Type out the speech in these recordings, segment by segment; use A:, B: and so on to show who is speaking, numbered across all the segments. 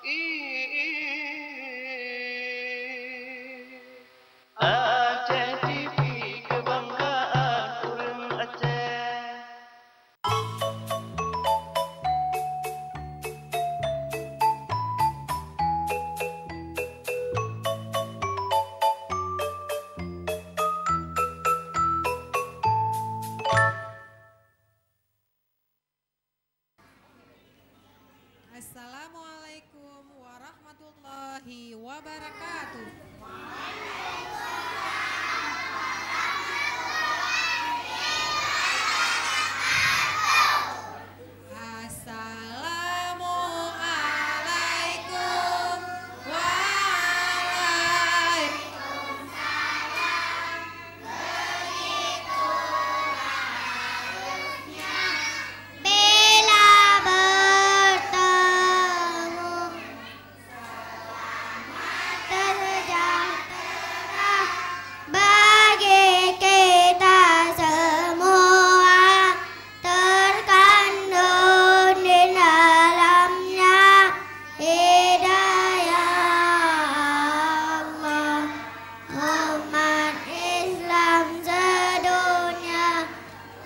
A: Aceh TV kebanggaan urang Aceh.
B: Assalamualaikum warahmatullahi wabarakatuh. Assalamualaikum
C: Bila bertemu tersejahtera bagi kita semua, terkandung di dalamnya hidayah Allah. Umat Islam sedunia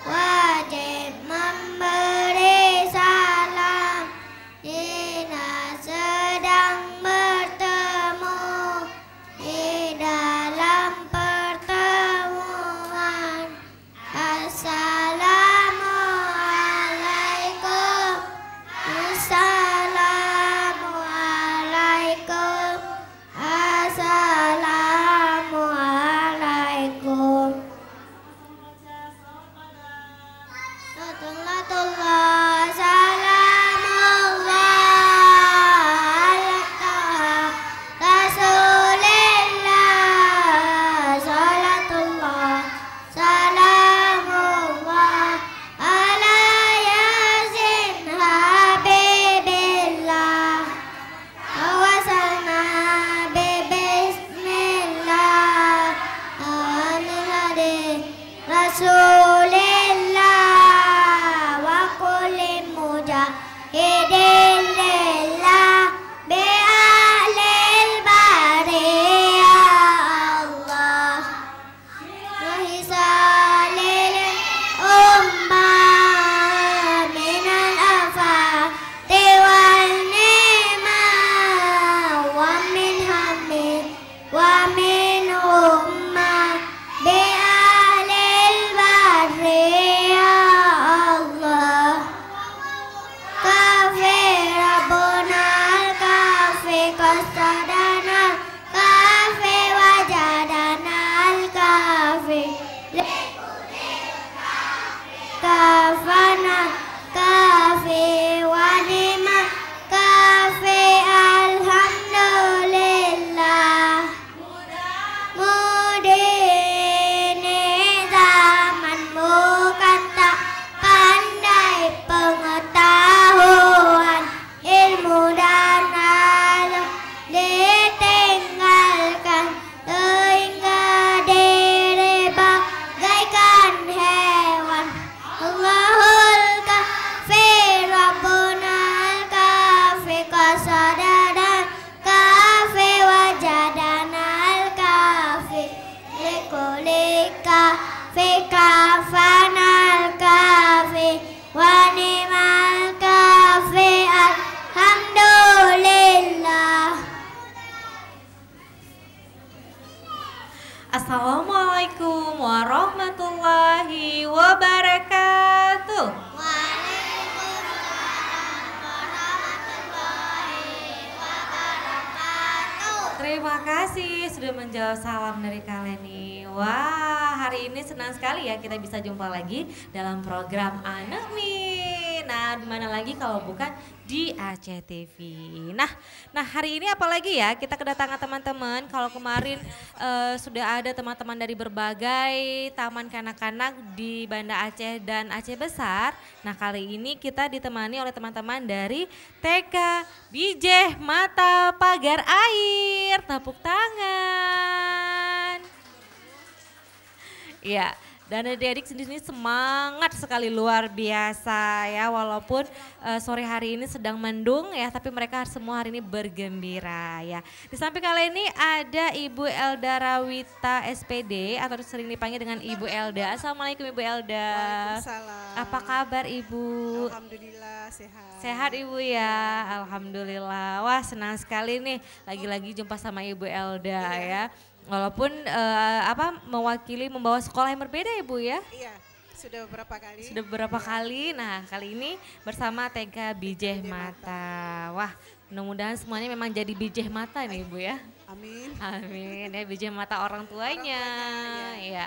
C: wajib memberi salam jika sedang bertemu di dalam pertemuan. Assalamualaikum, assalamualaikum, assalamualaikum. Salatullah salamullah ala taha Rasulillah. Salatullah salamullah ala yasin habibillah. Awasana bismillah alhamdulillah Rasulillah wa kulli mujahidin lillah bi ahlil bariyah Allah wa hisalil ummah minal afati wal ni'mah wa min hamid wa min ummah bi ahlil bariyah Allah. Kafi Rabbuna al-kafi qasadana kafi wajadana al-kafi kafana kafi wadima kafi alhamdulillah. Mudini zaman bukan tak pandai pengetahuan, ilmu dan alam ditinggalkan sehingga diri bagaikan hewan. Allahul kafi Rabbuna al-kafi qasadana kafi wajadana al-kafi likulika fi kafana al-kafi wa ni'mal kafi alhamdulillah.
B: Assalamualaikum warahmatullahi wabarakatuh. Terima kasih sudah menjawab salam dari kalian nih. Wah, hari ini senang sekali ya kita bisa jumpa lagi dalam program Anemi. Nah, dimana lagi kalau bukan di Aceh TV. Nah hari ini apalagi ya kita kedatangan teman-teman. Kalau kemarin sudah ada teman-teman dari berbagai taman kanak-kanak di Banda Aceh dan Aceh Besar. Nah kali ini kita ditemani oleh teman-teman dari TK Bijeh Mata Pagar Air. Tepuk tangan. Ya, Dan adik-adik sendiri semangat sekali luar biasa ya, walaupun sore hari ini sedang mendung ya, tapi mereka semua hari ini bergembira ya. Di samping kalian ini ada Ibu Elda Rawita SPD atau sering dipanggil dengan Ibu Elda. Assalamualaikum Ibu Elda.
D: Waalaikumsalam.
B: Apa kabar Ibu?
D: Alhamdulillah sehat.
B: Sehat Ibu ya, Alhamdulillah. Wah senang sekali nih lagi-lagi jumpa sama Ibu Elda ya. Walaupun mewakili membawa sekolah yang berbeda Ibu ya.
D: Iya, sudah beberapa kali.
B: Sudah beberapa kali, nah kali ini bersama TK Bijeh Mata. Wah mudah-mudahan semuanya memang jadi Bijeh Mata nih Ibu ya.
D: Amin.
B: Amin ya, Bijeh Mata orang tuanya.
D: Orang tuanya,
B: Ya.